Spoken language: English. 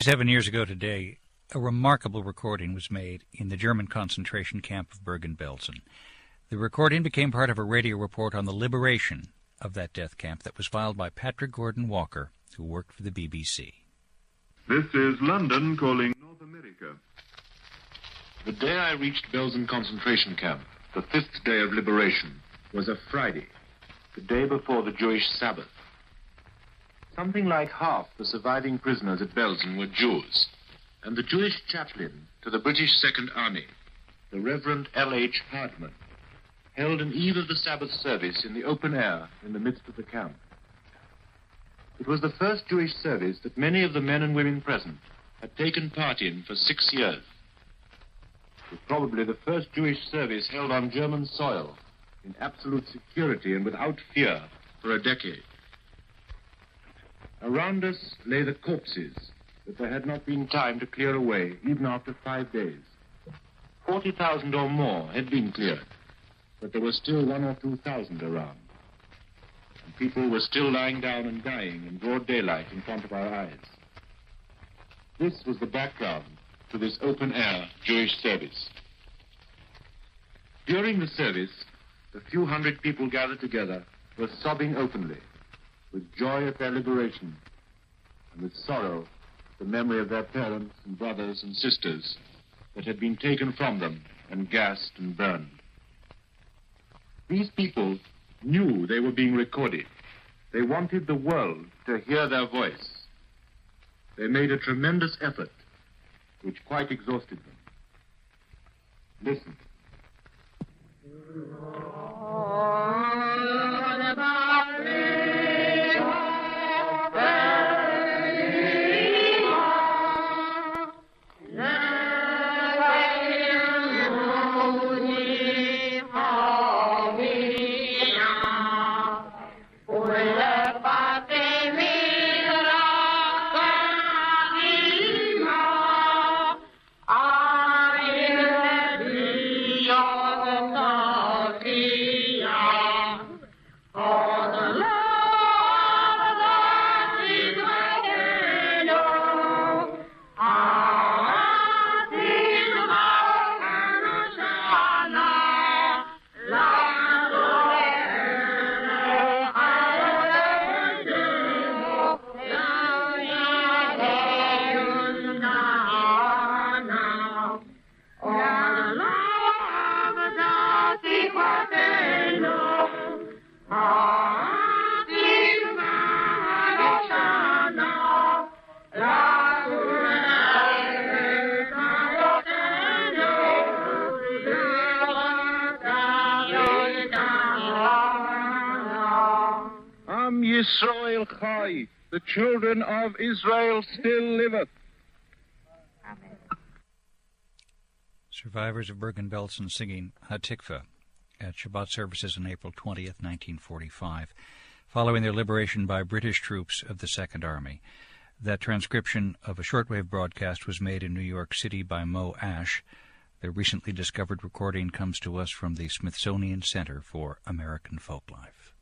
7 years ago today, a remarkable recording was made in the German concentration camp of Bergen-Belsen. The recording became part of a radio report on the liberation of that death camp that was filed by Patrick Gordon Walker, who worked for the BBC. This is London calling North America. The day I reached Belsen concentration camp, the 5th day of liberation, was a Friday, the day before the Jewish Sabbath. Something like half the surviving prisoners at Belsen were Jews, and the Jewish chaplain to the British Second Army, the Reverend L.H. Hardman, held an eve of the Sabbath service in the open air in the midst of the camp. It was the first Jewish service that many of the men and women present had taken part in for 6 years. It was probably the first Jewish service held on German soil in absolute security and without fear for a decade. Around us lay the corpses that there had not been time to clear away, even after 5 days. 40,000 or more had been cleared, but there were still 1,000 or 2,000 around. And people were still lying down and dying in broad daylight in front of our eyes. This was the background to this open-air Jewish service. During the service, the few hundred people gathered together were sobbing openly, with joy at their liberation, and with sorrow at the memory of their parents and brothers and sisters that had been taken from them and gassed and burned. These people knew they were being recorded. They wanted the world to hear their voice. They made a tremendous effort, which quite exhausted them. Listen. Yisrael Chai, the children of Israel still liveth. Amen. Survivors of Bergen-Belsen singing HATIKVA at Shabbat services on April 20th, 1945, following their liberation by British troops of the Second Army. That transcription of a shortwave broadcast was made in New York City by Mo Ash. The recently discovered recording comes to us from the Smithsonian Center for American Folklife.